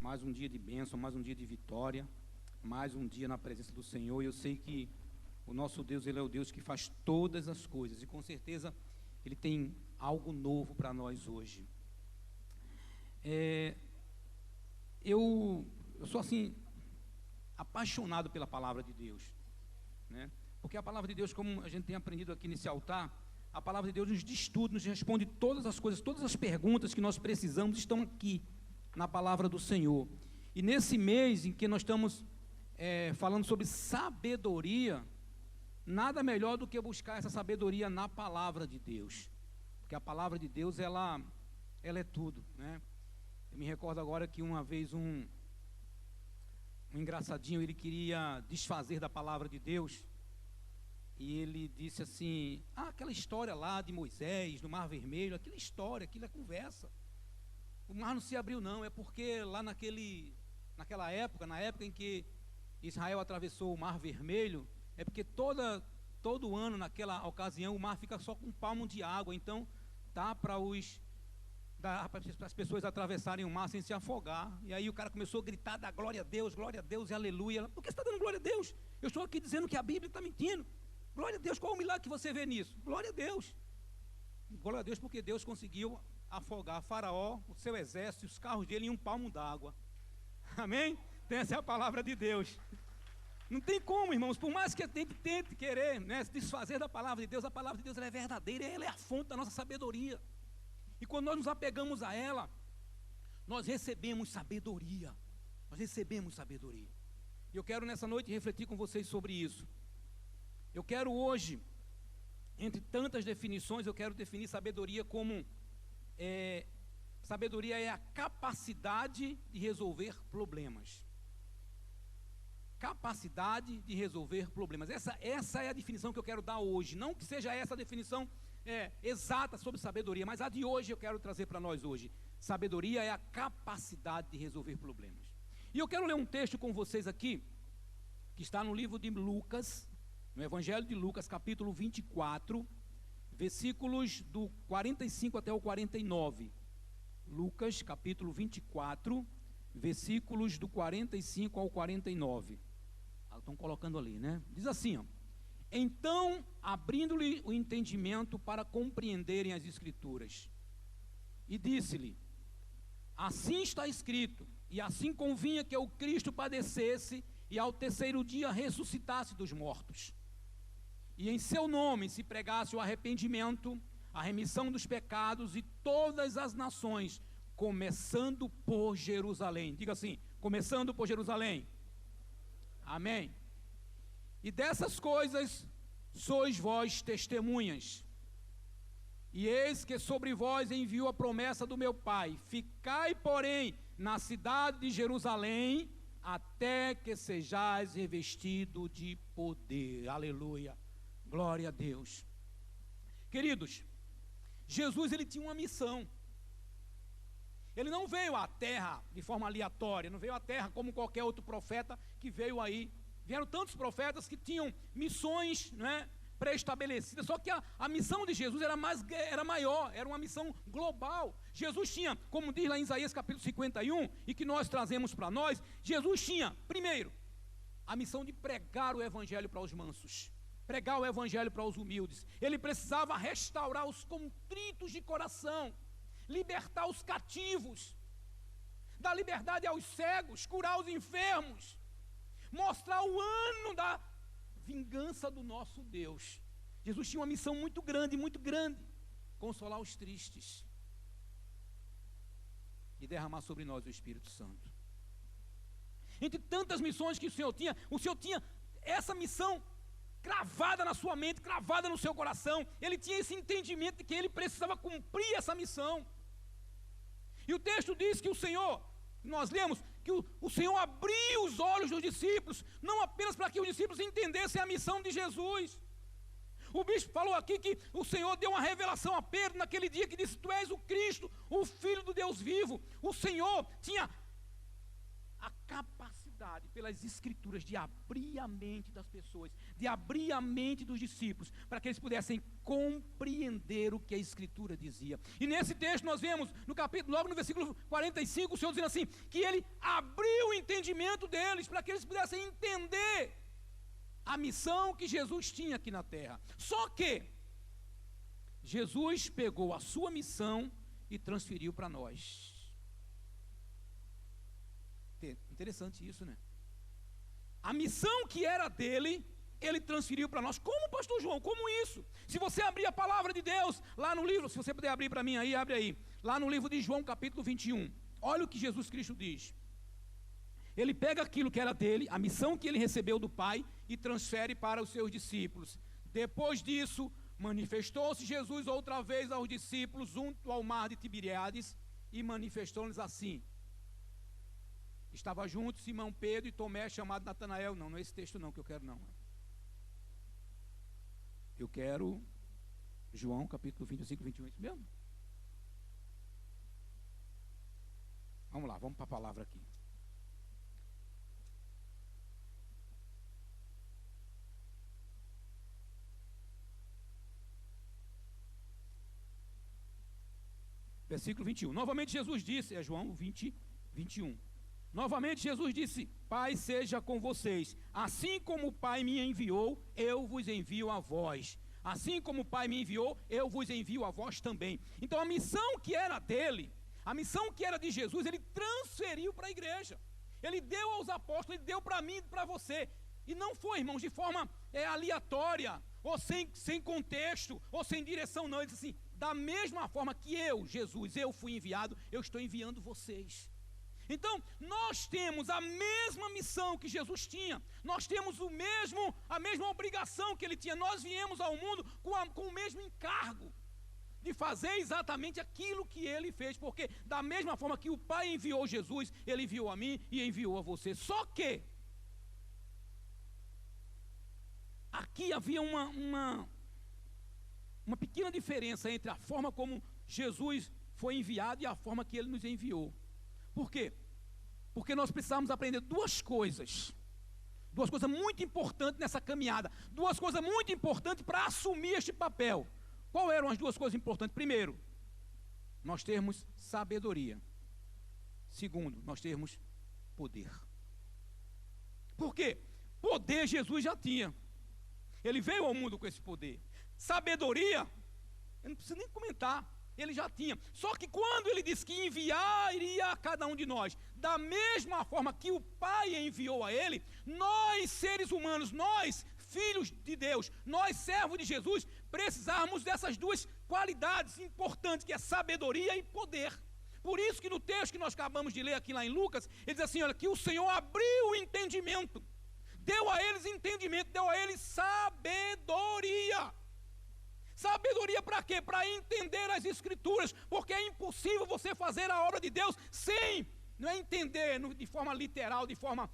mais um dia de bênção, mais um dia de vitória, mais um dia na presença do Senhor. E eu sei que o nosso Deus, Ele é o Deus que faz todas as coisas, e com certeza Ele tem algo novo para nós hoje. Eu sou assim, apaixonado pela palavra de Deus, né? Porque a palavra de Deus, como a gente tem aprendido aqui nesse altar, a palavra de Deus nos diz tudo, nos responde todas as coisas, todas as perguntas que nós precisamos estão aqui, na palavra do Senhor. E nesse mês em que nós estamos falando sobre sabedoria, nada melhor do que buscar essa sabedoria na palavra de Deus, porque a palavra de Deus, ela é tudo, né? Eu me recordo agora que uma vez um engraçadinho, ele queria desfazer da palavra de Deus, e ele disse assim: aquela história lá de Moisés, no Mar Vermelho, aquela história, aquilo é conversa, o mar não se abriu não, é porque lá naquela época, na época em que Israel atravessou o Mar Vermelho, é porque todo ano, naquela ocasião, o mar fica só com um palmo de água, então dá para as pessoas atravessarem o mar sem se afogar. E aí o cara começou a gritar: dá glória a Deus e aleluia. Ela: por que você está dando glória a Deus? Eu estou aqui dizendo que a Bíblia está mentindo. Glória a Deus, qual o milagre que você vê nisso? Glória a Deus. Glória a Deus, porque Deus conseguiu afogar Faraó, o seu exército, os carros dele em um palmo d'água. Amém? Essa é a palavra de Deus. Não tem como, irmãos, por mais que a gente tente querer, né, se desfazer da palavra de Deus, a palavra de Deus ela é verdadeira, ela é a fonte da nossa sabedoria. E quando nós nos apegamos a ela, nós recebemos sabedoria. Nós recebemos sabedoria. E eu quero nessa noite refletir com vocês sobre isso. Eu quero hoje, entre tantas definições, eu quero definir sabedoria como sabedoria é a capacidade de resolver problemas. Capacidade de resolver problemas. Essa é a definição que eu quero dar hoje. Não que seja essa a definição exata sobre sabedoria, mas a de hoje eu quero trazer para nós hoje. Sabedoria é a capacidade de resolver problemas. E eu quero ler um texto com vocês aqui, que está no livro de Lucas, no Evangelho de Lucas, capítulo 24, versículos do 45 até o 49. Lucas, capítulo 24, versículos do 45 ao 49. Estão colocando ali, né? Diz assim, ó: então, abrindo-lhe o entendimento para compreenderem as Escrituras, e disse-lhe: assim está escrito, e assim convinha que o Cristo padecesse e ao terceiro dia ressuscitasse dos mortos, e em seu nome se pregasse o arrependimento, a remissão dos pecados, e todas as nações, começando por Jerusalém. Diga assim: começando por Jerusalém. Amém. E dessas coisas sois vós testemunhas. E eis que sobre vós enviou a promessa do meu Pai: ficai, porém, na cidade de Jerusalém, até que sejais revestido de poder. Aleluia. Glória a Deus. Queridos, Jesus, ele tinha uma missão. Ele não veio à terra de forma aleatória, não veio à terra como qualquer outro profeta que veio aí. Vieram tantos profetas que tinham missões, né, pré-estabelecidas, só que a missão de Jesus era maior, era uma missão global. Jesus tinha, como diz lá em Isaías capítulo 51, e que nós trazemos para nós, Jesus tinha, primeiro, a missão de pregar o evangelho para os mansos, pregar o evangelho para os humildes. Ele precisava restaurar os contritos de coração, libertar os cativos, dar liberdade aos cegos, curar os enfermos, mostrar o ano da vingança do nosso Deus. Jesus tinha uma missão muito grande, consolar os tristes e derramar sobre nós o Espírito Santo. Entre tantas missões que o Senhor tinha essa missão cravada na sua mente, cravada no seu coração. Ele tinha esse entendimento de que ele precisava cumprir essa missão. E o texto diz que o Senhor, nós lemos, que o Senhor abriu os olhos dos discípulos, não apenas para que os discípulos entendessem a missão de Jesus. O bispo falou aqui que o Senhor deu uma revelação a Pedro naquele dia, que disse: tu és o Cristo, o Filho do Deus vivo. O Senhor tinha a capacidade, pelas Escrituras, de abrir a mente das pessoas, de abrir a mente dos discípulos, para que eles pudessem compreender o que a Escritura dizia. E nesse texto nós vemos, no capítulo, logo no versículo 45, o Senhor dizendo assim, que Ele abriu o entendimento deles, para que eles pudessem entender a missão que Jesus tinha aqui na terra. Só que Jesus pegou a sua missão e transferiu para nós. Interessante isso, né? A missão que era dele, ele transferiu para nós. Como, pastor João? Como isso? Se você abrir a palavra de Deus, lá no livro, se você puder abrir para mim aí, abre aí. Lá no livro de João, capítulo 21. Olha o que Jesus Cristo diz. Ele pega aquilo que era dele, a missão que ele recebeu do Pai, e transfere para os seus discípulos. Depois disso, manifestou-se Jesus outra vez aos discípulos junto ao mar de Tiberíades, e manifestou-lhes assim. Estava junto Simão Pedro e Tomé, chamado Natanael. Não é esse texto não que eu quero não. Eu quero João capítulo 25, 21, isso mesmo? Vamos lá, vamos para a palavra aqui. Versículo 21. Novamente Jesus disse, é João 20, 21. Novamente Jesus disse, Pai seja com vocês, assim como o Pai me enviou, eu vos envio a vós. Assim como o Pai me enviou, eu vos envio a vós também. Então a missão que era dele, a missão que era de Jesus, ele transferiu para a igreja. Ele deu aos apóstolos, ele deu para mim e para você. E não foi, irmãos, de forma aleatória, ou sem contexto, ou sem direção, não. Ele disse assim, da mesma forma que eu, Jesus, eu fui enviado, eu estou enviando vocês. Então, nós temos a mesma missão que Jesus tinha, nós temos a mesma obrigação que ele tinha, nós viemos ao mundo com o mesmo encargo, de fazer exatamente aquilo que ele fez, porque da mesma forma que o Pai enviou Jesus, ele enviou a mim e enviou a você. Só que, aqui havia uma pequena diferença entre a forma como Jesus foi enviado e a forma que ele nos enviou. Por quê? Porque nós precisamos aprender duas coisas muito importantes nessa caminhada, duas coisas muito importantes para assumir este papel. Qual eram as duas coisas importantes? Primeiro, nós termos sabedoria. Segundo, nós termos poder. Por quê? Poder Jesus já tinha. Ele veio ao mundo com esse poder. Sabedoria, eu não preciso nem comentar, ele já tinha. Só que quando ele disse que enviaria a cada um de nós, da mesma forma que o Pai enviou a ele, nós seres humanos, nós filhos de Deus, nós servos de Jesus, precisamos dessas duas qualidades importantes, que é sabedoria e poder. Por isso que no texto que nós acabamos de ler aqui lá em Lucas, ele diz assim, olha, que o Senhor abriu o entendimento, deu a eles entendimento, deu a eles sabedoria. Sabedoria para quê? Para entender as Escrituras, porque é impossível você fazer a obra de Deus sem, não é entender de forma literal, de forma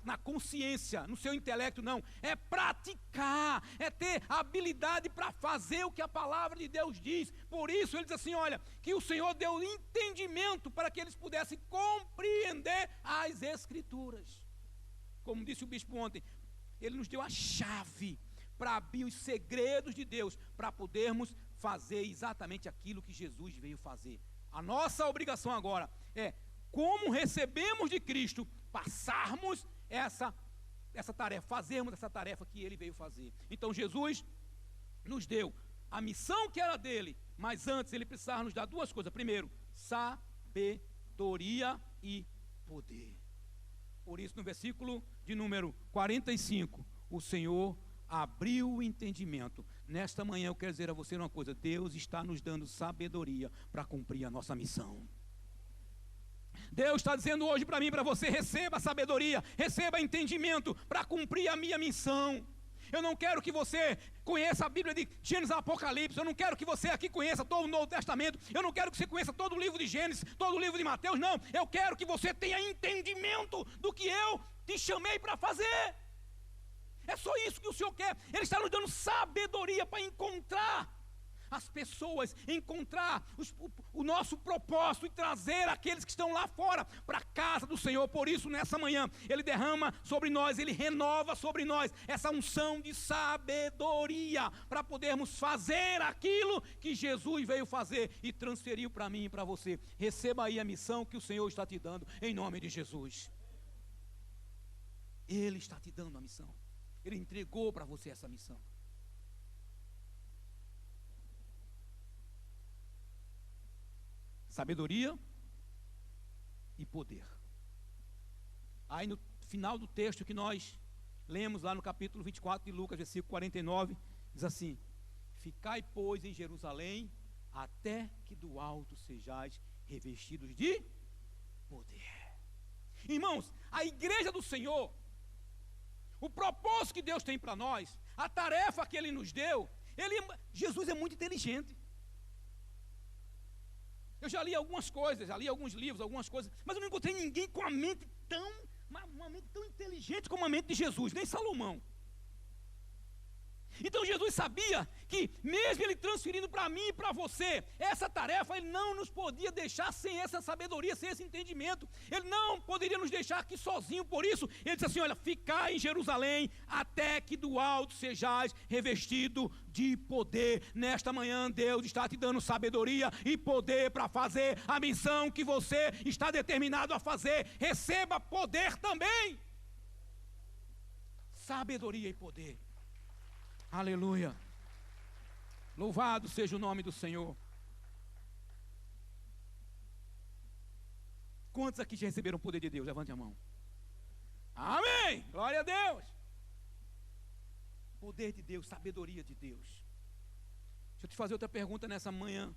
na consciência, no seu intelecto, não. É praticar, é ter habilidade para fazer o que a palavra de Deus diz. Por isso ele diz assim, olha, que o Senhor deu entendimento para que eles pudessem compreender as Escrituras. Como disse o bispo ontem, ele nos deu a chave para abrir os segredos de Deus, para podermos fazer exatamente aquilo que Jesus veio fazer. A nossa obrigação agora é, como recebemos de Cristo, passarmos essa tarefa, fazermos essa tarefa que Ele veio fazer. Então Jesus nos deu a missão que era dele, mas antes Ele precisava nos dar duas coisas. Primeiro, sabedoria e poder. Por isso no versículo de número 45, o Senhor abriu o entendimento. Nesta manhã eu quero dizer a você uma coisa, Deus está nos dando sabedoria para cumprir a nossa missão. Deus está dizendo hoje para mim e para você, receba sabedoria, receba entendimento para cumprir a minha missão. Eu não quero que você conheça a Bíblia de Gênesis a Apocalipse, eu não quero que você aqui conheça todo o Novo Testamento, eu não quero que você conheça todo o livro de Gênesis, todo o livro de Mateus, não. Eu quero que você tenha entendimento do que eu te chamei para fazer. É só isso que o Senhor quer. Ele está nos dando sabedoria para encontrar as pessoas, encontrar o nosso propósito e trazer aqueles que estão lá fora para a graça do Senhor. Por isso, nessa manhã, Ele derrama sobre nós, Ele renova sobre nós essa unção de sabedoria, para podermos fazer aquilo que Jesus veio fazer e transferiu para mim e para você. Receba aí a missão que o Senhor está te dando, em nome de Jesus. Ele está te dando a missão. Ele entregou para você essa missão. Sabedoria e poder. Aí no final do texto que nós lemos lá no capítulo 24 de Lucas, versículo 49, diz assim: ficai, pois, em Jerusalém, até que do alto sejais revestidos de poder. Irmãos, a igreja do Senhor, o propósito que Deus tem para nós, a tarefa que Ele nos deu, Jesus é muito inteligente. Eu já li algumas coisas, já li alguns livros, algumas coisas, mas eu não encontrei ninguém com uma mente tão inteligente como a mente de Jesus, nem Salomão. Então Jesus sabia que, mesmo Ele transferindo para mim e para você essa tarefa, Ele não nos podia deixar sem essa sabedoria, sem esse entendimento. Ele não poderia nos deixar aqui sozinho. Por isso, Ele disse assim: olha, ficai em Jerusalém até que do alto sejais revestido de poder. Nesta manhã Deus está te dando sabedoria e poder para fazer a missão que você está determinado a fazer. Receba poder também. Sabedoria e poder. Aleluia. Louvado seja o nome do Senhor. Quantos aqui já receberam o poder de Deus? Levante a mão. Amém. Glória a Deus. Poder de Deus, sabedoria de Deus. Deixa eu te fazer outra pergunta nessa manhã.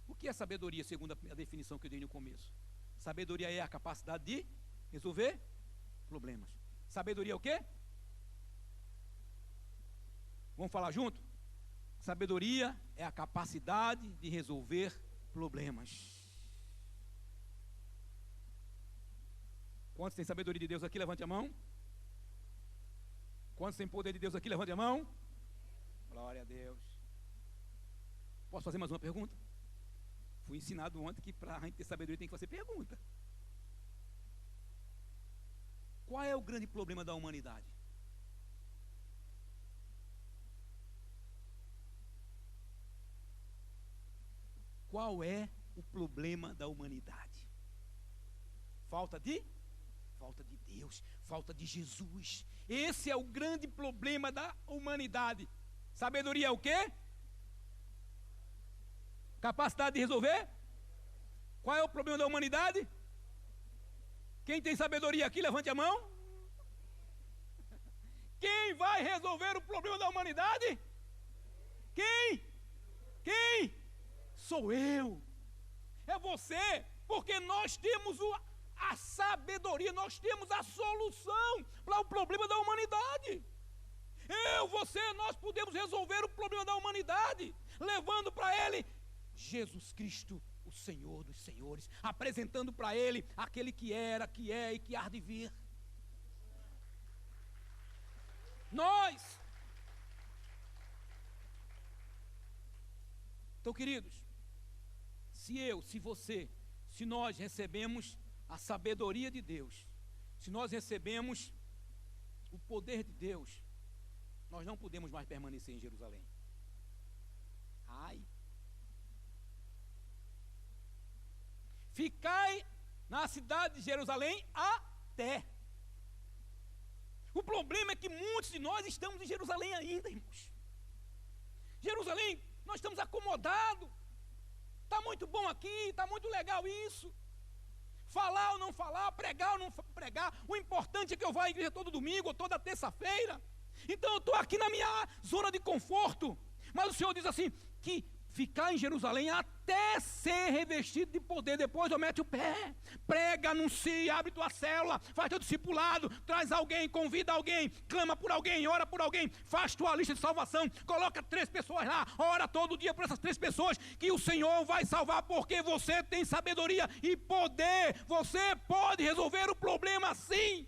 O que é sabedoria, segundo a definição que eu dei no começo? Sabedoria é a capacidade de resolver problemas. Sabedoria é o quê? Vamos falar junto? Sabedoria é a capacidade de resolver problemas. Quantos têm sabedoria de Deus aqui? Levante a mão. Quantos têm poder de Deus aqui? Levante a mão. Glória a Deus. Posso fazer mais uma pergunta? Fui ensinado ontem que para a gente ter sabedoria tem que fazer pergunta. Qual é o grande problema da humanidade? Qual é o problema da humanidade? Falta de Deus, falta de Jesus. Esse é o grande problema da humanidade. Sabedoria é o quê? Capacidade de resolver? Qual é o problema da humanidade? Quem tem sabedoria aqui, levante a mão. Quem vai resolver o problema da humanidade? Quem? Sou eu. É você, porque nós temos a sabedoria, nós temos a solução para o problema da humanidade. Nós podemos resolver o problema da humanidade, levando para Ele Jesus Cristo, o Senhor dos senhores, apresentando para Ele aquele que era, que é e que há de vir. Então, queridos, se nós recebemos a sabedoria de Deus, se nós recebemos o poder de Deus, nós não podemos mais permanecer em Jerusalém. Ficai na cidade de Jerusalém até. O problema é que muitos de nós estamos em Jerusalém ainda, irmãos. Jerusalém, nós estamos acomodados. Está muito bom aqui, está muito legal isso. Falar ou não falar, pregar ou não pregar. O importante é que eu vá à igreja todo domingo ou toda terça-feira. Então eu estou aqui na minha zona de conforto. Mas o Senhor diz assim, que ficar em Jerusalém até ser revestido de poder. Depois eu mete o pé, prega, anuncia, abre tua célula, faz teu discipulado, traz alguém, convida alguém, clama por alguém, ora por alguém, faz tua lista de salvação, coloca 3 pessoas lá, ora todo dia por essas 3 pessoas, que o Senhor vai salvar, porque você tem sabedoria e poder. Você pode resolver o problema sim.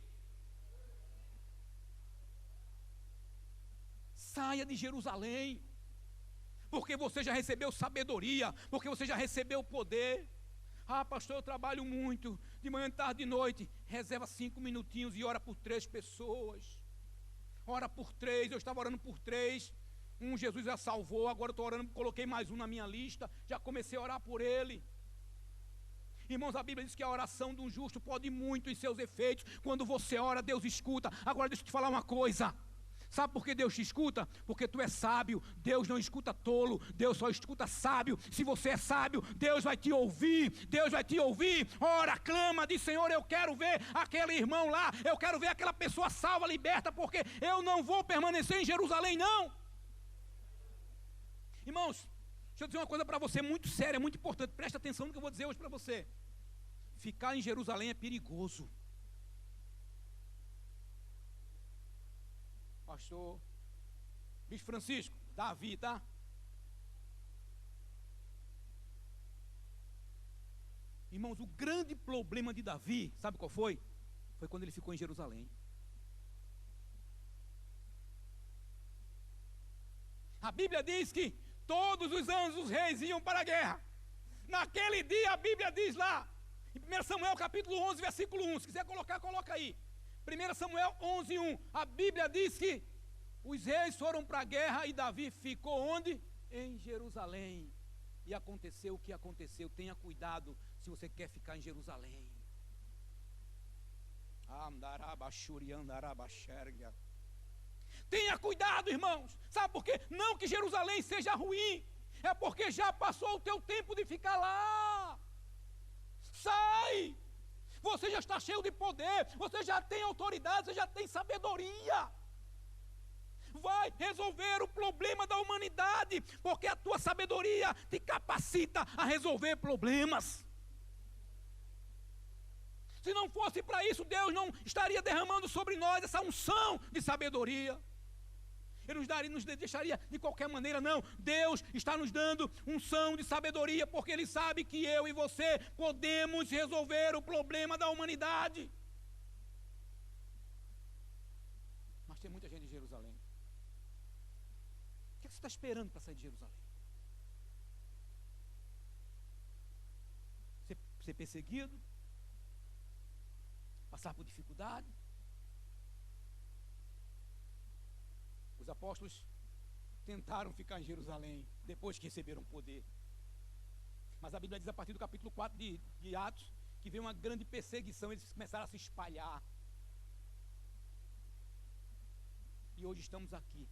Saia de Jerusalém, porque você já recebeu sabedoria, porque você já recebeu poder. Ah, pastor, eu trabalho muito, de manhã, tarde e noite. Reserva 5 minutinhos e ora por 3 pessoas. Ora por 3, eu estava orando por 3. Um Jesus já salvou, agora eu estou orando, coloquei mais um na minha lista, já comecei a orar por ele. Irmãos, a Bíblia diz que a oração de um justo pode muito em seus efeitos. Quando você ora, Deus escuta. Agora deixa eu te falar uma coisa. Sabe por que Deus te escuta? Porque tu é sábio. Deus não escuta tolo, Deus só escuta sábio. Se você é sábio, Deus vai te ouvir. Deus vai te ouvir. Ora, clama, diz: Senhor, eu quero ver aquele irmão lá, eu quero ver aquela pessoa salva, liberta, porque eu não vou permanecer em Jerusalém, não. Irmãos, deixa eu dizer uma coisa para você muito séria, muito importante. Presta atenção no que eu vou dizer hoje para você. Ficar em Jerusalém é perigoso. Pastor Bispo Francisco, Davi, tá? Irmãos, o grande problema de Davi, sabe qual foi? Foi quando ele ficou em Jerusalém. A Bíblia diz que todos os anos os reis iam para a guerra. Naquele dia a Bíblia diz lá, em 1 Samuel capítulo 11, versículo 1, se quiser colocar, coloca aí. 1 Samuel 11, 1, a Bíblia diz que os reis foram para a guerra e Davi ficou onde? Em Jerusalém. E aconteceu o que aconteceu. Tenha cuidado se você quer ficar em Jerusalém. Tenha cuidado, irmãos. Sabe por quê? Não que Jerusalém seja ruim, é porque já passou o teu tempo de ficar lá. Sai! Você já está cheio de poder, você já tem autoridade, você já tem sabedoria. Vai resolver o problema da humanidade, porque a tua sabedoria te capacita a resolver problemas. Se não fosse para isso, Deus não estaria derramando sobre nós essa unção de sabedoria. Ele nos deixaria de qualquer maneira, não. Deus está nos dando unção de sabedoria, porque Ele sabe que eu e você podemos resolver o problema da humanidade. Mas tem muita gente em Jerusalém. O que você está esperando para sair de Jerusalém? Ser perseguido? Passar por dificuldade? Os apóstolos tentaram ficar em Jerusalém depois que receberam poder. Mas a Bíblia diz a partir do capítulo 4 de Atos que veio uma grande perseguição, eles começaram a se espalhar. E hoje estamos aqui.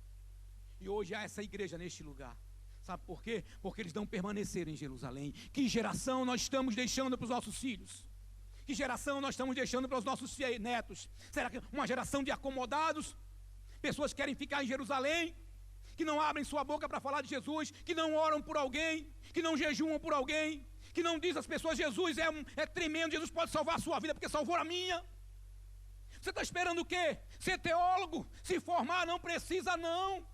E hoje há essa igreja neste lugar. Sabe por quê? Porque eles não permaneceram em Jerusalém. Que geração nós estamos deixando para os nossos filhos? Que geração nós estamos deixando para os nossos netos? Será que uma geração de acomodados? Pessoas que querem ficar em Jerusalém, que não abrem sua boca para falar de Jesus, que não oram por alguém, que não jejuam por alguém, que não dizem às pessoas: Jesus é tremendo, Jesus pode salvar a sua vida porque salvou a minha. Você está esperando o quê? Ser teólogo? Se formar? Não precisa, não.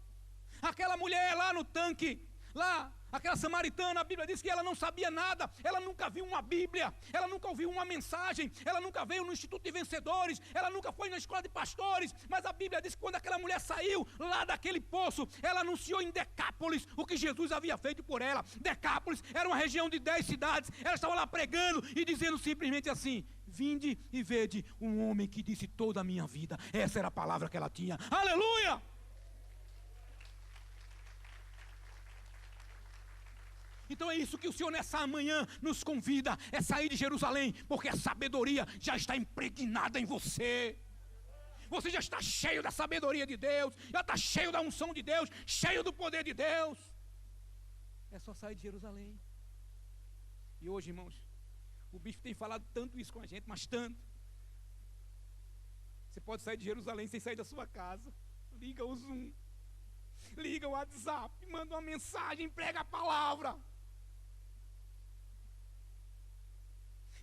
Aquela mulher lá no tanque, lá, aquela samaritana, a Bíblia diz que ela não sabia nada, ela nunca viu uma Bíblia, ela nunca ouviu uma mensagem, ela nunca veio no Instituto de Vencedores, ela nunca foi na escola de pastores, mas a Bíblia diz que quando aquela mulher saiu lá daquele poço, ela anunciou em Decápolis o que Jesus havia feito por ela. Decápolis era uma região de 10 cidades, ela estava lá pregando e dizendo simplesmente assim: vinde e vede um homem que disse toda a minha vida. Essa era a palavra que ela tinha. Aleluia! Então é isso que o Senhor nessa manhã nos convida, é sair de Jerusalém, porque a sabedoria já está impregnada em você. Você já está cheio da sabedoria de Deus, já está cheio da unção de Deus, cheio do poder de Deus. É só sair de Jerusalém. E hoje, irmãos, o bispo tem falado tanto isso com a gente, mas tanto. Você pode sair de Jerusalém sem sair da sua casa. Liga o Zoom, liga o WhatsApp, manda uma mensagem, prega a palavra.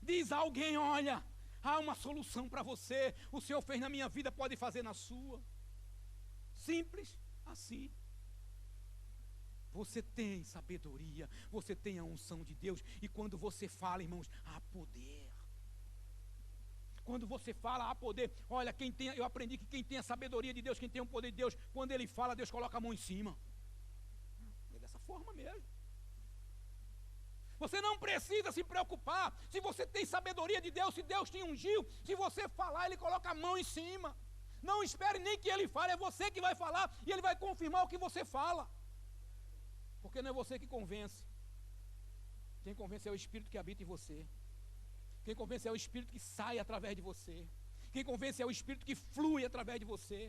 Diz a alguém: olha, há uma solução para você, o Senhor fez na minha vida, pode fazer na sua. Simples assim. Você tem sabedoria, você tem a unção de Deus, e quando você fala, irmãos, há poder. Quando você fala, há poder. Olha, eu aprendi que quem tem a sabedoria de Deus, quem tem o poder de Deus, quando ele fala, Deus coloca a mão em cima. É dessa forma mesmo. Você não precisa se preocupar se você tem sabedoria de Deus, se Deus te ungiu. Se você falar, Ele coloca a mão em cima. Não espere nem que Ele fale, é você que vai falar e Ele vai confirmar o que você fala. Porque não é você que convence. Quem convence é o Espírito que habita em você. Quem convence é o Espírito que sai através de você. Quem convence é o Espírito que flui através de você.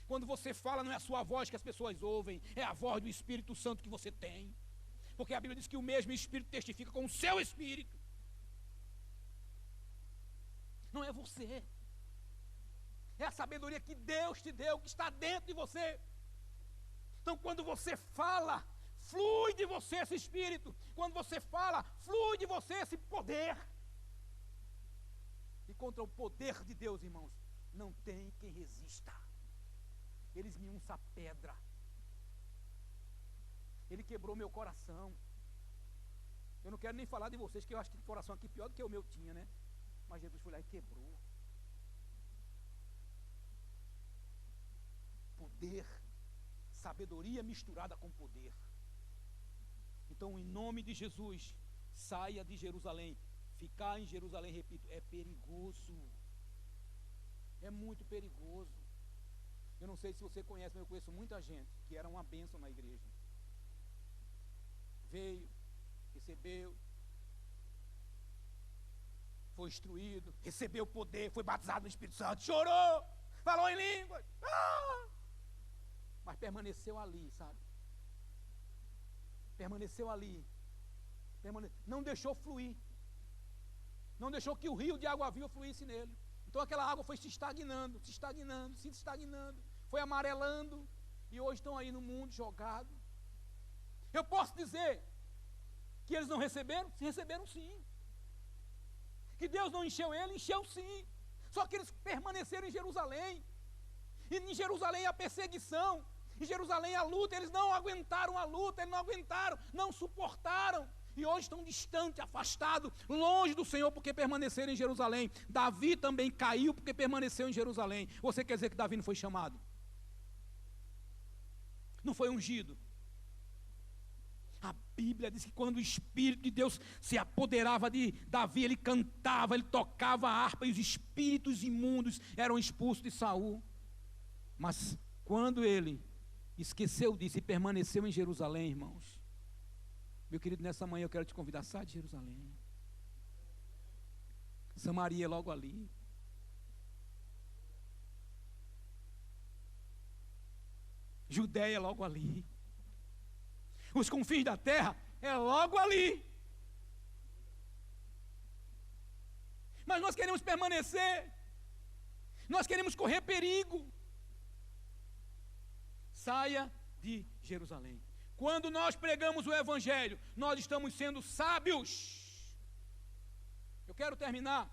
Quando você fala, não é a sua voz que as pessoas ouvem, é a voz do Espírito Santo que você tem. Porque a Bíblia diz que o mesmo Espírito testifica com o seu Espírito. Não é você. É a sabedoria que Deus te deu, que está dentro de você. Então, quando você fala, flui de você esse Espírito. Quando você fala, flui de você esse poder. E contra o poder de Deus, irmãos, não tem quem resista. Ele esmiuça a pedra. Ele quebrou meu coração. Eu não quero nem falar de vocês, que eu acho que o coração aqui pior do que o meu tinha, né? Mas Jesus foi lá e quebrou. Poder, sabedoria misturada com poder. Então, em nome de Jesus, saia de Jerusalém. Ficar em Jerusalém, repito, é perigoso. É muito perigoso. Eu não sei se você conhece, mas eu conheço muita gente que era uma bênção na igreja. Veio, recebeu, foi instruído, recebeu o poder, foi batizado no Espírito Santo, chorou, falou em línguas, mas permaneceu ali, sabe? Permaneceu ali, não deixou fluir, não deixou que o rio de água viva fluísse nele. Então aquela água foi se estagnando, foi amarelando, e hoje estão aí no mundo jogados. Eu posso dizer que eles não receberam? Se receberam sim. Que Deus não encheu ele? Encheu sim. Só que eles permaneceram em Jerusalém. E em Jerusalém a perseguição, em Jerusalém a luta, eles não aguentaram a luta, eles não aguentaram, não suportaram. E hoje estão distantes, afastados, longe do Senhor, porque permaneceram em Jerusalém. Davi também caiu porque permaneceu em Jerusalém. Você quer dizer que Davi não foi chamado? Não foi ungido? A Bíblia diz que quando o Espírito de Deus se apoderava de Davi, ele cantava, ele tocava a harpa, e os espíritos imundos eram expulsos de Saul. Mas quando ele esqueceu disso e permaneceu em Jerusalém, irmãos, meu querido, nessa manhã eu quero te convidar, sai de Jerusalém. Samaria é logo ali. Judéia é logo ali. Os confins da terra é logo ali. Mas nós queremos permanecer. Nós queremos correr perigo. Saia de Jerusalém. Quando nós pregamos o Evangelho, nós estamos sendo sábios. Eu quero terminar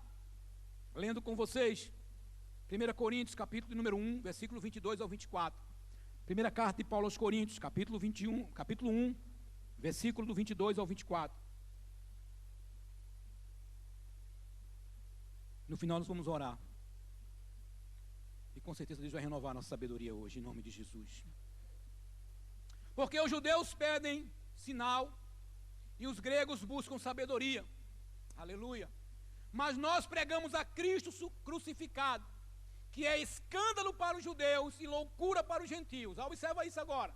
lendo com vocês 1 Coríntios, capítulo número 1, versículo 22 ao 24. Primeira carta de Paulo aos Coríntios, capítulo 1, versículo do 22 ao 24. No final nós vamos orar. E com certeza Deus vai renovar a nossa sabedoria hoje, em nome de Jesus. Porque os judeus pedem sinal e os gregos buscam sabedoria. Aleluia. Mas nós pregamos a Cristo crucificado, que é escândalo para os judeus e loucura para os gentios. Observa isso agora.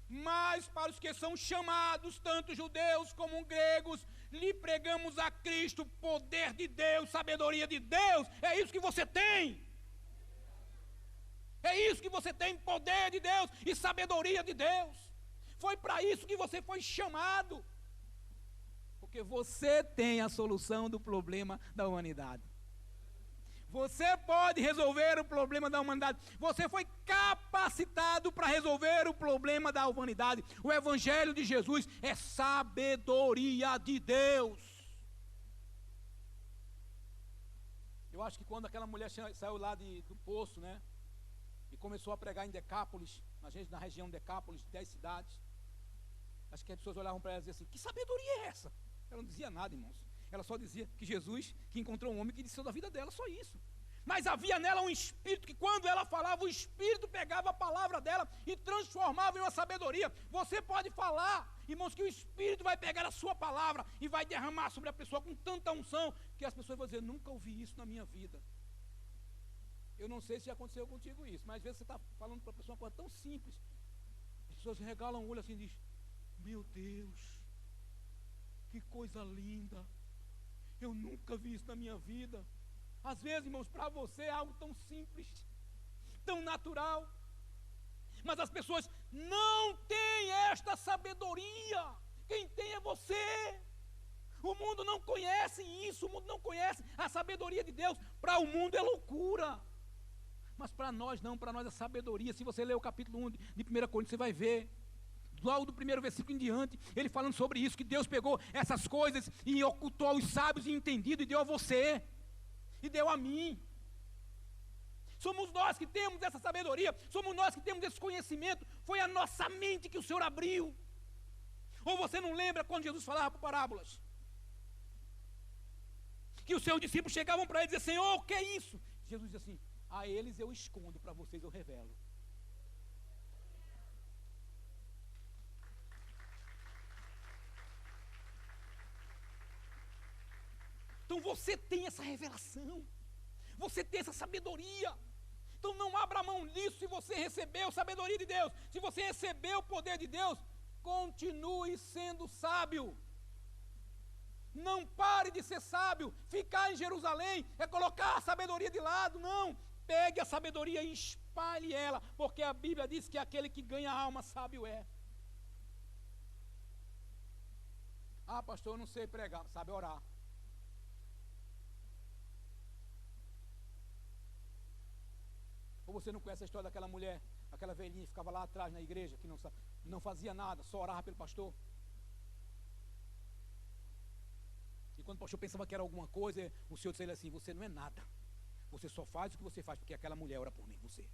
Mas para os que são chamados, tanto judeus como gregos, lhe pregamos a Cristo, poder de Deus, sabedoria de Deus. É isso que você tem. É isso que você tem, poder de Deus e sabedoria de Deus. Foi para isso que você foi chamado. Porque você tem a solução do problema da humanidade. Você pode resolver o problema da humanidade. Você foi capacitado para resolver o problema da humanidade. O Evangelho de Jesus é sabedoria de Deus. Eu acho que quando aquela mulher saiu lá do poço, né? E começou a pregar em Decápolis, na região de Decápolis, 10 cidades. Acho que as pessoas olhavam para ela e diziam assim: que sabedoria é essa? Ela não dizia nada, irmãos. Ela só dizia que Jesus, que encontrou um homem que disse da vida dela, só isso. Mas havia nela um espírito que quando ela falava, o espírito pegava a palavra dela e transformava em uma sabedoria. Você pode falar irmãos, que o Espírito vai pegar a sua palavra e vai derramar sobre a pessoa com tanta unção, que as pessoas vão dizer, nunca ouvi isso na minha vida. Eu não sei se já aconteceu contigo isso, mas às vezes você está falando para a pessoa uma coisa tão simples, as pessoas regalam o olho assim e dizem, meu Deus, que coisa linda, eu nunca vi isso na minha vida. Às vezes, irmãos, para você é algo tão simples, tão natural, mas as pessoas não têm esta sabedoria. Quem tem é você. O mundo não conhece isso, o mundo não conhece a sabedoria de Deus. Para o mundo é loucura, mas para nós não, para nós é sabedoria. Se você ler o capítulo 1 de 1 Coríntios, você vai ver, logo do primeiro versículo em diante, ele falando sobre isso, que Deus pegou essas coisas e ocultou aos sábios e entendidos, e deu a você, e deu a mim. Somos nós que temos essa sabedoria, somos nós que temos esse conhecimento, foi a nossa mente que o Senhor abriu. Ou você não lembra quando Jesus falava por parábolas? Que os seus discípulos chegavam para ele e diziam, Senhor, o que é isso? Jesus dizia assim, a eles eu escondo, para vocês eu revelo. Então você tem essa revelação, você tem essa sabedoria. Então não abra mão disso. Se você recebeu sabedoria de Deus, se você recebeu o poder de Deus, continue sendo sábio. Não pare de ser sábio. Ficar em Jerusalém é colocar a sabedoria de lado. Não, pegue a sabedoria e espalhe ela, porque a Bíblia diz que aquele que ganha a alma sábio é. Ah, pastor, eu não sei pregar, sabe orar. Ou você não conhece a história daquela mulher, aquela velhinha que ficava lá atrás na igreja, que não fazia nada, só orava pelo pastor? E quando o pastor pensava que era alguma coisa, o Senhor disse assim, você não é nada, você só faz o que você faz, porque aquela mulher ora por mim, você.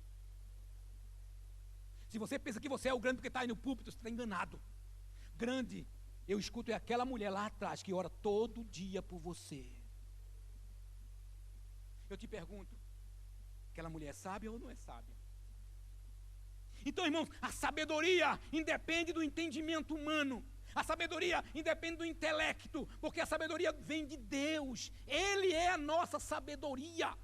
Se você pensa que você é o grande porque está aí no púlpito, você está enganado. Grande, eu escuto, é aquela mulher lá atrás, que ora todo dia por você. Eu te pergunto, aquela mulher é sábia ou não é sábia? Então, irmãos, a sabedoria independe do entendimento humano. A sabedoria independe do intelecto, porque a sabedoria vem de Deus. Ele é a nossa sabedoria.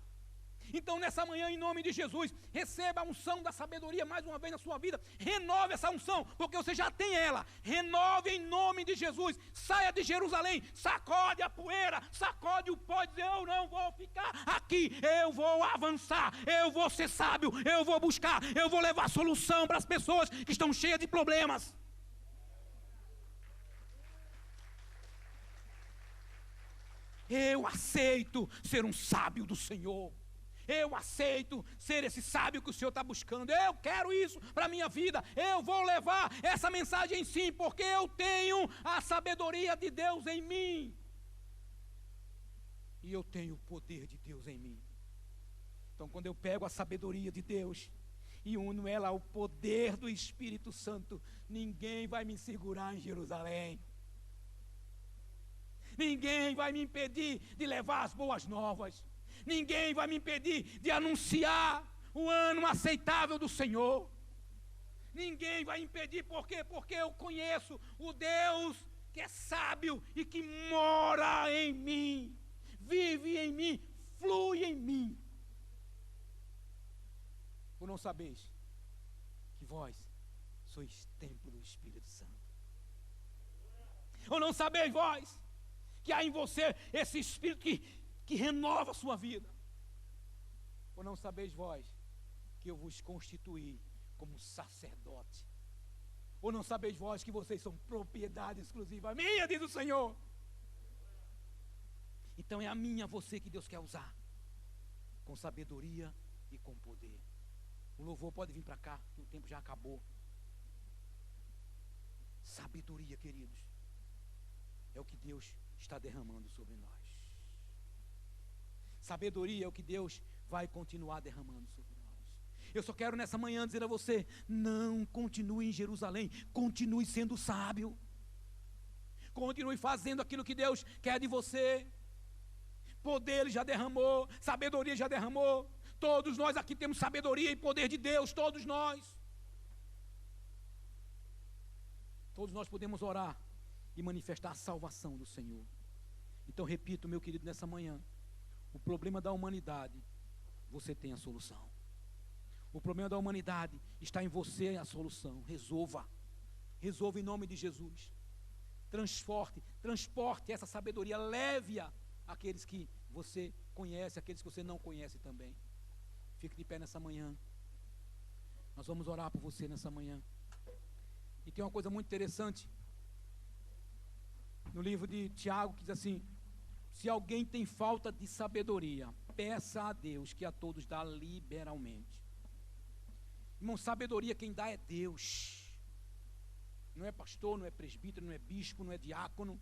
Então, nessa manhã, em nome de Jesus, receba a unção da sabedoria mais uma vez na sua vida. Renove essa unção, porque você já tem ela. Renove em nome de Jesus. Saia de Jerusalém, sacode a poeira, sacode o pó, diz, eu não vou ficar aqui, eu vou avançar, eu vou ser sábio, eu vou buscar, eu vou levar solução para as pessoas que estão cheias de problemas. Eu aceito ser um sábio do Senhor. Eu aceito ser esse sábio que o Senhor está buscando. Eu quero isso para a minha vida. Eu vou levar essa mensagem sim, porque eu tenho a sabedoria de Deus em mim. E eu tenho o poder de Deus em mim. Então, quando eu pego a sabedoria de Deus e uno ela ao poder do Espírito Santo, ninguém vai me segurar em Jerusalém. Ninguém vai me impedir de levar as boas novas. Ninguém vai me impedir de anunciar o ano aceitável do Senhor. Ninguém vai impedir, por quê? Porque eu conheço o Deus que é sábio e que mora em mim, vive em mim, flui em mim. Ou não sabeis que vós sois templo do Espírito Santo? Ou não sabeis vós que há em você esse Espírito que renova a sua vida? Ou não sabeis vós que eu vos constituí como sacerdote? Ou não sabeis vós que vocês são propriedade exclusiva minha, diz o Senhor? Então é a minha, você que Deus quer usar, com sabedoria e com poder. O louvor pode vir para cá, que o tempo já acabou. Sabedoria, queridos, é o que Deus está derramando sobre nós. Sabedoria é o que Deus vai continuar derramando sobre nós. Eu só quero nessa manhã dizer a você, não continue em Jerusalém, continue sendo sábio. Continue fazendo aquilo que Deus quer de você. Poder Ele já derramou, sabedoria já derramou. Todos nós aqui temos sabedoria e poder de Deus, todos nós. Todos nós podemos orar e manifestar a salvação do Senhor. Então, repito, meu querido, nessa manhã, o problema da humanidade, você tem a solução. O problema da humanidade está em você, a solução. Resolva em nome de Jesus. Transporte essa sabedoria, leve-a àqueles que você conhece, àqueles que você não conhece também. Fique de pé nessa manhã. Nós vamos orar por você nessa manhã. E tem uma coisa muito interessante no livro de Tiago, que diz assim: se alguém tem falta de sabedoria, peça a Deus, que a todos dá liberalmente. Irmão, sabedoria quem dá é Deus. Não é pastor, não é presbítero, não é bispo, não é diácono,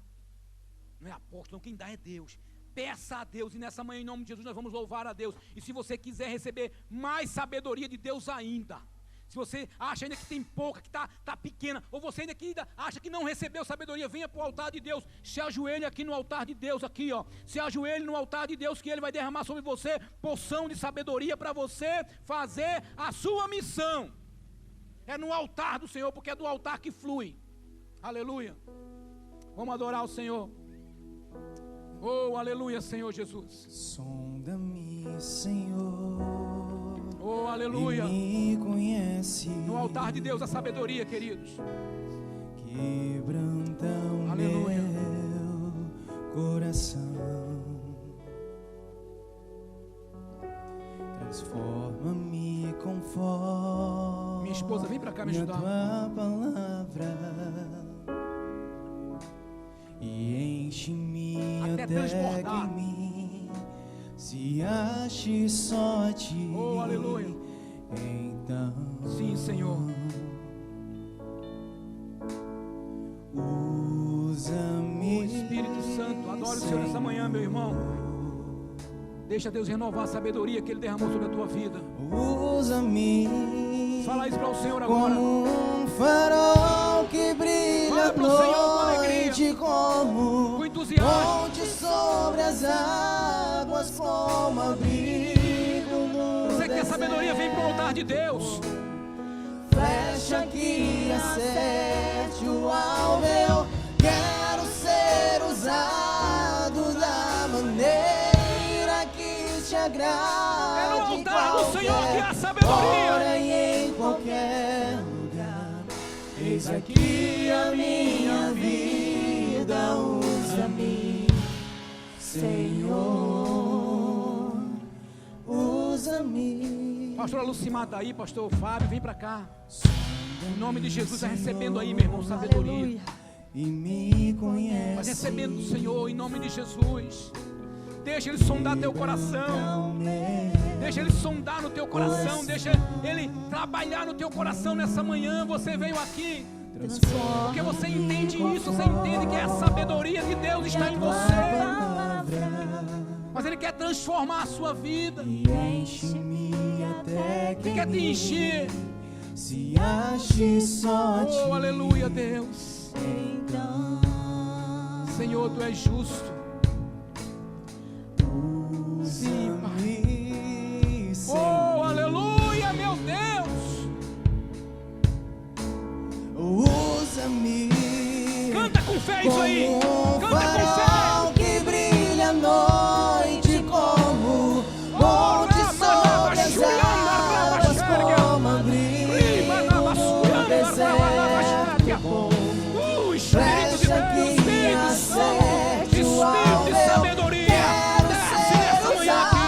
não é apóstolo, quem dá é Deus. Peça a Deus, e nessa manhã, em nome de Jesus, nós vamos louvar a Deus. E se você quiser receber mais sabedoria de Deus ainda, se você acha ainda que tem pouca, que está pequena, ou você ainda acha que não recebeu sabedoria, venha para o altar de Deus, se ajoelhe aqui no altar de Deus, aqui ó, se ajoelhe no altar de Deus, que Ele vai derramar sobre você porção de sabedoria para você fazer a sua missão. É no altar do Senhor, porque é do altar que flui. Aleluia. Vamos adorar o Senhor. Oh, aleluia, Senhor Jesus. Sonda-me, Senhor. Oh, aleluia. E me conhece. No altar de Deus a sabedoria, queridos. Quebranta o aleluia. Meu coração. Transforma-me conforme. Minha esposa, vem para cá me ajudar. A tua palavra. E enche-me até transbordar. em mim se ache só ti. Oh, aleluia. Então, sim, Senhor. Usa-me. Oh, Espírito Santo, adore o Senhor nessa manhã, meu irmão. Deixa Deus renovar a sabedoria que Ele derramou sobre a tua vida. Usa-me. Fala isso para o Senhor agora. Como um farol que brilha à noite, como com entusiasmo. Ponte sobre as águas, como abrigo no Você que quer sabedoria, vem para o altar de Deus. Flecha que acerte o alvo, eu quero ser usado da maneira que te agrade. É no altar do Senhor que há sabedoria. Ora e em qualquer lugar, eis aqui a minha vida, usa-me, Senhor, usa-me. Pastora Lucimar está aí, pastor Fábio, vem para cá. Em nome de Jesus, vai recebendo aí, meu irmão, sabedoria. E me conhece. Vai recebendo do Senhor, em nome de Jesus. Deixa Ele sondar teu coração. Deixa Ele sondar no teu coração. Deixa Ele trabalhar no teu coração nessa manhã. Você veio aqui porque você entende isso. Você entende que a sabedoria de Deus está em você. Mas Ele quer transformar a sua vida. Ele quer te encher. Se ache só ti. Oh, aleluia, Deus. Senhor, Tu és justo. Sim, Pai. Oh, aleluia, meu Deus. Usa-me. Canta com fé isso aí. Canta com fé. Que brilha à noite, como monte sobre as águas, como abrigo no deserto. Espírito de Deus, Espírito de sabedoria. Desce nessa manhã aqui,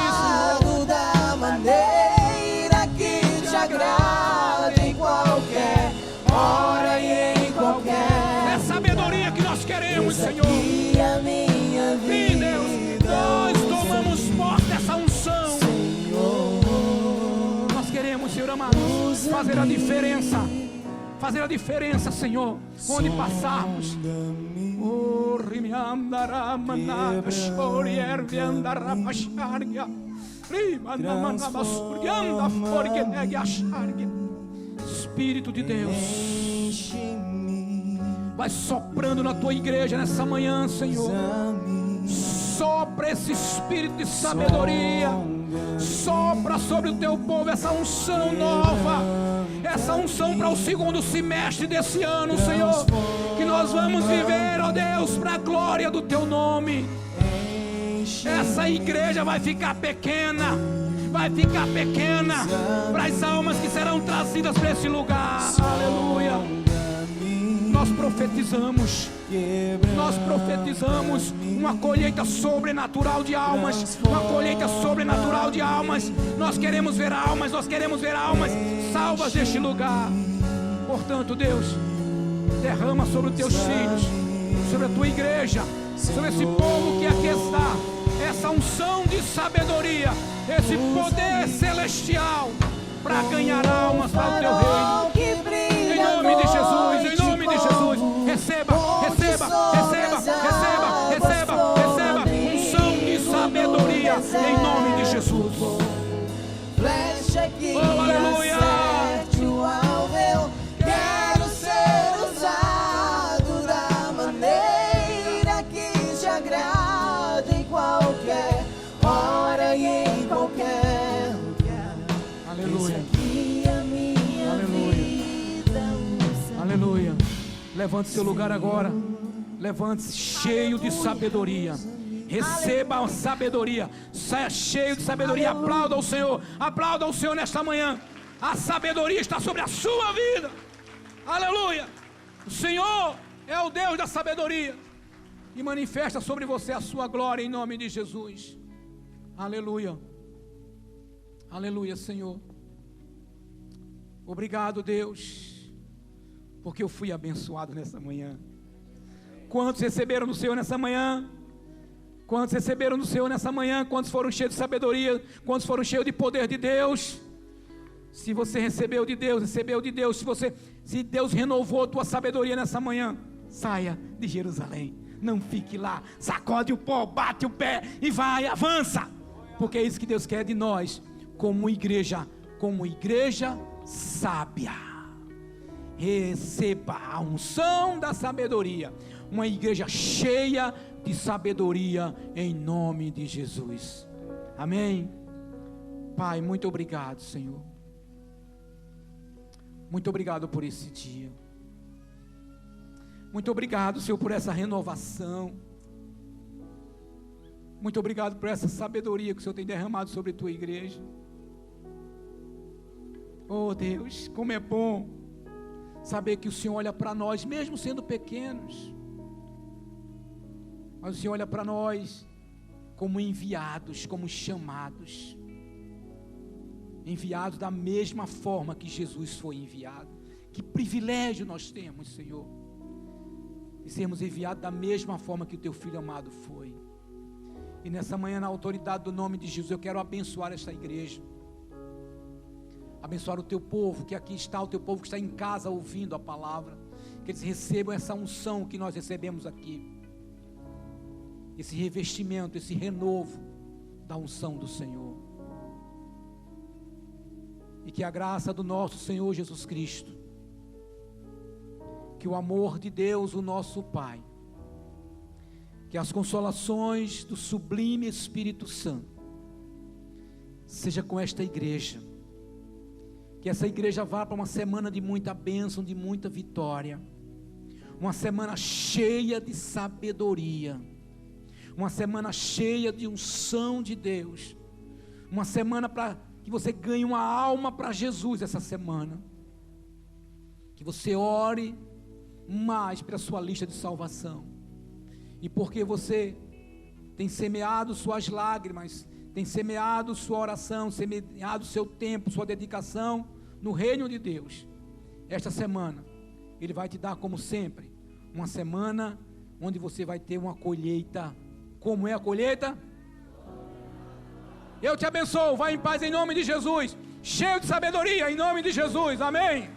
Da maneira que te agrade, em qualquer hora e em qualquer. É sabedoria que nós queremos, Senhor. E a minha Sim, Deus, nós tomamos posse dessa unção. Nós queremos, Senhor amado, fazer a diferença. Fazer a diferença, Senhor, onde passarmos. Oh, Espírito de Deus, vai soprando na tua igreja nessa manhã, Senhor. Sopra esse espírito de sabedoria. Sopra sobre o teu povo essa unção nova, essa unção para o segundo semestre desse ano, Senhor, que nós vamos viver, ó Deus, para a glória do teu nome. Essa igreja vai ficar pequena, para as almas que serão trazidas para esse lugar. Aleluia. Nós profetizamos uma colheita sobrenatural de almas, Nós queremos ver almas, salvas deste lugar. Portanto, Deus, derrama sobre os teus filhos, sobre a tua igreja, sobre esse povo que aqui está, essa unção de sabedoria, esse poder celestial para ganhar almas para o teu reino. Em nome de Jesus, receba unção de sabedoria em nome de Jesus. Flecha que aleluia. acerte o alvo, eu quero ser usado da maneira que te agrada, em qualquer hora e em qualquer lugar. Aleluia. Aqui a minha vida. Aleluia. Levante seu lugar agora. Levante-se cheio de sabedoria. Receba a sabedoria. Saia cheio de sabedoria. Aplauda o Senhor. Aplauda o Senhor nesta manhã. A sabedoria está sobre a sua vida. Aleluia. O Senhor é o Deus da sabedoria e manifesta sobre você a sua glória em nome de Jesus. Aleluia. Aleluia, Senhor. Obrigado, Deus, porque eu fui abençoado nessa manhã. Quantos receberam do Senhor nessa manhã? Quantos receberam do Senhor nessa manhã? Quantos foram cheios de sabedoria? Quantos foram cheios de poder de Deus? Se você recebeu de Deus, se Deus renovou a tua sabedoria nessa manhã, saia de Jerusalém, não fique lá, sacode o pó, bate o pé e vai, avança, porque é isso que Deus quer de nós, como igreja sábia. Receba a unção da sabedoria, uma igreja cheia de sabedoria em nome de Jesus. Amém. Pai, muito obrigado, Senhor. Muito obrigado por esse dia. Muito obrigado, Senhor, por essa renovação. Muito obrigado por essa sabedoria que o Senhor tem derramado sobre a tua igreja. Oh Deus, como é bom saber que o Senhor olha para nós, mesmo sendo pequenos, mas o Senhor olha para nós como enviados, como chamados, enviados da mesma forma que Jesus foi enviado. Que privilégio nós temos, Senhor, de sermos enviados da mesma forma que o teu Filho amado foi. E nessa manhã, na autoridade do nome de Jesus, eu quero abençoar esta igreja, abençoar o teu povo que aqui está, o teu povo que está em casa ouvindo a palavra, que eles recebam essa unção que nós recebemos aqui, esse revestimento, esse renovo da unção do Senhor, e que a graça do nosso Senhor Jesus Cristo, que o amor de Deus, o nosso Pai, que as consolações do sublime Espírito Santo seja com esta igreja, que essa igreja vá para uma semana de muita bênção, de muita vitória, uma semana cheia de sabedoria, uma semana cheia de unção de Deus, uma semana para que você ganhe uma alma para Jesus essa semana, que você ore mais para a sua lista de salvação, e porque você tem semeado suas lágrimas, tem semeado sua oração, semeado seu tempo, sua dedicação no reino de Deus, esta semana Ele vai te dar, como sempre, uma semana onde você vai ter uma colheita. Como é a colheita? Eu te abençoo, vai em paz em nome de Jesus, cheio de sabedoria em nome de Jesus, amém.